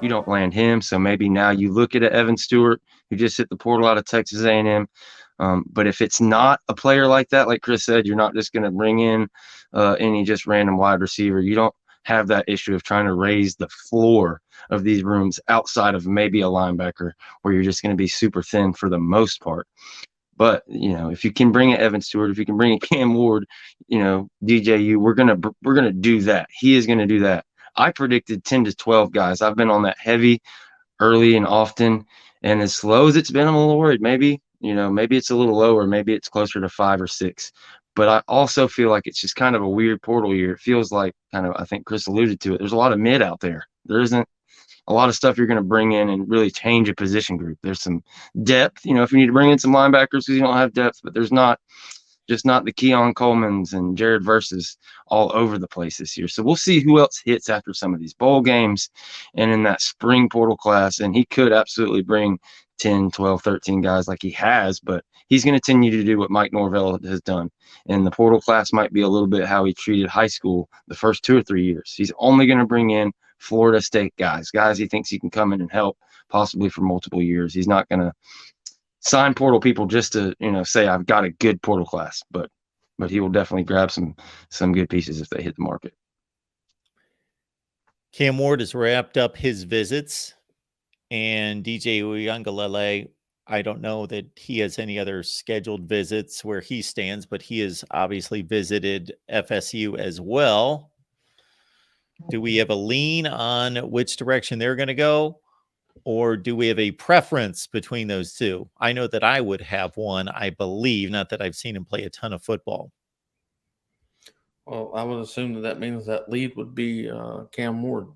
you don't land him. So maybe now you look at Evan Stewart, who just hit the portal out of Texas A&M. But if it's not a player like that, like Chris said, you're not just going to bring in any just random wide receiver. You don't have that issue of trying to raise the floor of these rooms outside of maybe a linebacker where you're just going to be super thin for the most part. But if you can bring in Evan Stewart, if you can bring in Cam Ward, DJU, we're gonna do that. He is gonna do that. I predicted 10 to 12 guys. I've been on that heavy early and often, and as slow as it's been, I'm a little worried. Maybe it's a little lower. Maybe it's closer to 5 or 6. But I also feel like it's just kind of a weird portal year. It feels like I think Chris alluded to it. There's a lot of mid out there. There isn't a lot of stuff you're going to bring in and really change a position group. There's some depth, if you need to bring in some linebackers because you don't have depth, but there's not the Keon Coleman's and Jared Verses all over the place this year. So we'll see who else hits after some of these bowl games and in that spring portal class. And he could absolutely bring 10, 12, 13 guys like he has, but he's going to continue to do what Mike Norvell has done. And the portal class might be a little bit how he treated high school the first 2 or 3 years. He's only going to bring in Florida State guys he thinks he can come in and help possibly for multiple years. He's not going to sign portal people just to, say I've got a good portal class, but he will definitely grab some good pieces if they hit the market. Cam Ward has wrapped up his visits, and DJ Uiagalelei, I don't know that he has any other scheduled visits where he stands, but he has obviously visited FSU as well. Do we have a lean on which direction they're going to go? Or do we have a preference between those two? I know that I would have one, I believe, not that I've seen him play a ton of football. Well, I would assume that means that lead would be Cam Ward.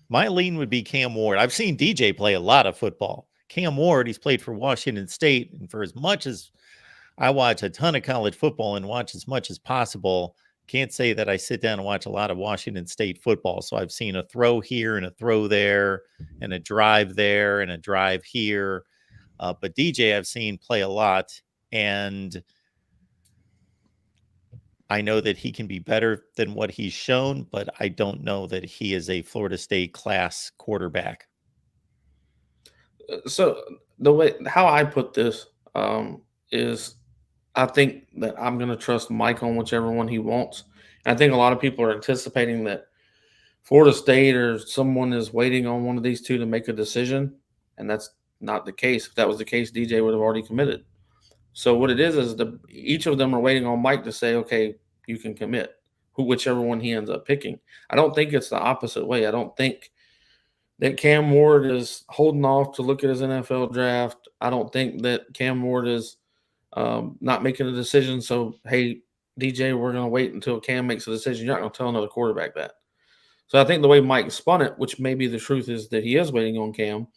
My lean would be Cam Ward. I've seen DJ play a lot of football. Cam Ward, he's played for Washington State. And for as much as I watch a ton of college football and watch as much as possible, can't say that I sit down and watch a lot of Washington State football. So I've seen a throw here and a throw there and a drive there and a drive here. But DJ I've seen play a lot. And I know that he can be better than what he's shown, but I don't know that he is a Florida State class quarterback. So how I put this is I think that I'm going to trust Mike on whichever one he wants. And I think a lot of people are anticipating that Florida State or someone is waiting on one of these two to make a decision, and that's not the case. If that was the case, DJ would have already committed. So what it is each of them are waiting on Mike to say, okay, you can commit, whichever one he ends up picking. I don't think it's the opposite way. I don't think that Cam Ward is holding off to look at his NFL draft. I don't think that Cam Ward is not making a decision. So, hey, DJ, we're going to wait until Cam makes a decision. You're not going to tell another quarterback that. So I think the way Mike spun it, which maybe the truth is that he is waiting on Cam,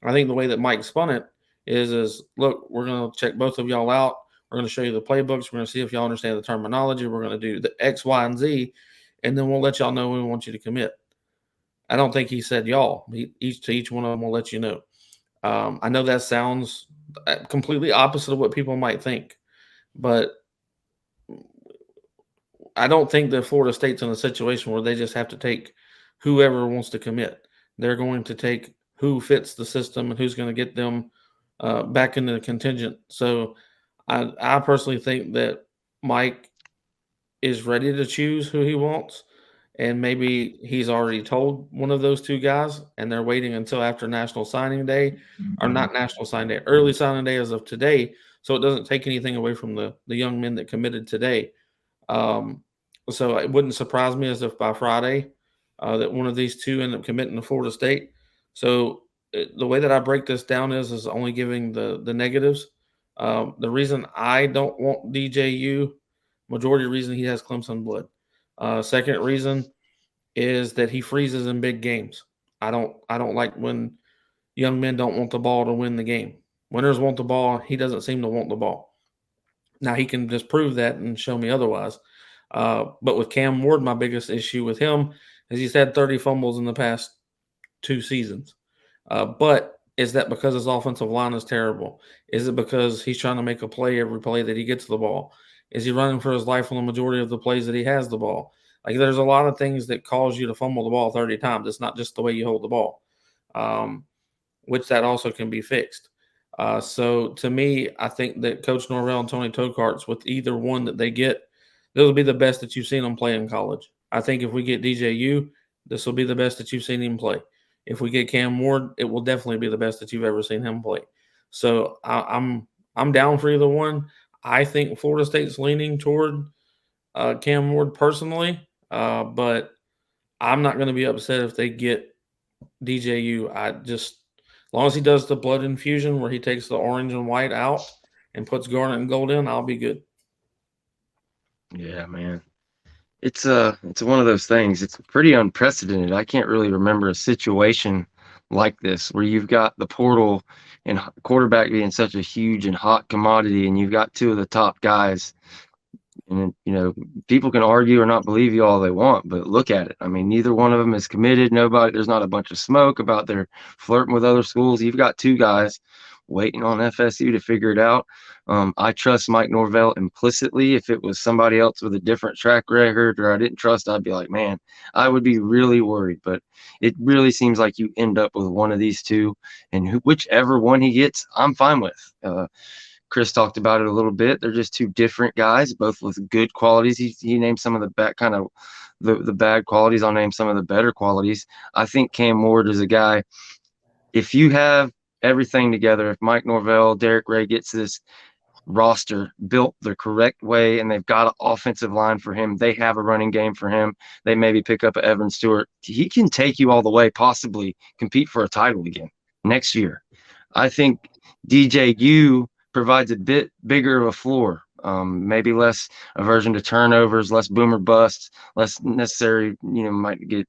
I think the way that Mike spun it is look, we're going to check both of y'all out. We're going to show you the playbooks. We're going to see if y'all understand the terminology. We're going to do the X, Y, and Z, and then we'll let y'all know when we want you to commit. I don't think he said y'all. Each one of them will let you know. I know that sounds completely opposite of what people might think, but I don't think that Florida State's in a situation where they just have to take whoever wants to commit. They're going to take who fits the system and who's going to get them back into the contingent. So I personally think that Mike is ready to choose who he wants, and maybe he's already told one of those two guys, and they're waiting until after National Signing Day, or not National Signing Day, early signing day as of today, so it doesn't take anything away from the young men that committed today. So it wouldn't surprise me as if by Friday that one of these two end up committing to Florida State. So the way that I break this down is only giving the negatives. The reason I don't want DJU, majority reason he has Clemson blood. Second reason is that he freezes in big games. I don't like when young men don't want the ball to win the game. Winners want the ball. He doesn't seem to want the ball. Now he can disprove that and show me otherwise. But with Cam Ward, my biggest issue with him is he's had 30 fumbles in the past 2 seasons. But is that because his offensive line is terrible? Is it because he's trying to make a play every play that he gets the ball? Is he running for his life on the majority of the plays that he has the ball? Like, there's a lot of things that cause you to fumble the ball 30 times. It's not just the way you hold the ball. which that also can be fixed. So to me, I think that Coach Norvell and Tony Tokarts, with either one that they get, this will be the best that you've seen them play in college. I think if we get DJU, this will be the best that you've seen him play. If we get Cam Ward, it will definitely be the best that you've ever seen him play. So I'm down for either one. I think Florida State's leaning toward Cam Ward personally, but I'm not going to be upset if they get DJU. As long as he does the blood infusion where he takes the orange and white out and puts garnet and gold in, I'll be good. Yeah, man. It's one of those things. It's pretty unprecedented. I can't really remember a situation like this where you've got the portal and quarterback being such a huge and hot commodity, and you've got two of the top guys. And people can argue or not believe you all they want, but look at it. I mean, neither one of them is committed. There's not a bunch of smoke about their flirting with other schools. You've got two guys waiting on FSU to figure it out. I trust Mike Norvell implicitly. If it was somebody else with a different track record or I didn't trust, I'd be like, man, I would be really worried. But it really seems like you end up with one of these two, and whichever one he gets, I'm fine with. Chris talked about it a little bit. They're just two different guys, both with good qualities. He named some of the the bad qualities. I'll name some of the better qualities. I think Cam Ward is a guy, if you have everything together, if Mike Norvell, Derek Ray gets this roster built the correct way and they've got an offensive line for him, they have a running game for him, they maybe pick up a Evan Stewart, he can take you all the way, possibly compete for a title again next year. I think DJU provides a bit bigger of a floor, maybe less aversion to turnovers, less boomer busts, less necessary, might get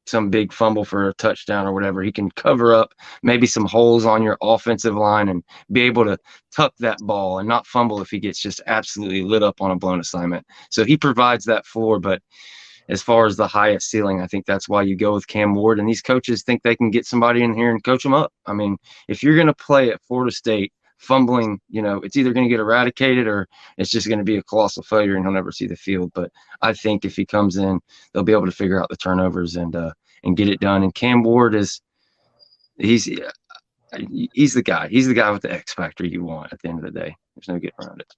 some big fumble for a touchdown or whatever. He can cover up maybe some holes on your offensive line and be able to tuck that ball and not fumble if he gets just absolutely lit up on a blown assignment. So he provides that floor, but as far as the highest ceiling, I think that's why you go with Cam Ward. And these coaches think they can get somebody in here and coach them up. I mean, if you're going to play at Florida State, fumbling, it's either going to get eradicated or it's just going to be a colossal failure and he'll never see the field. But I think if he comes in, they'll be able to figure out the turnovers and get it done. And Cam Ward he's the guy. He's the guy with the X factor you want at the end of the day. There's no getting around it.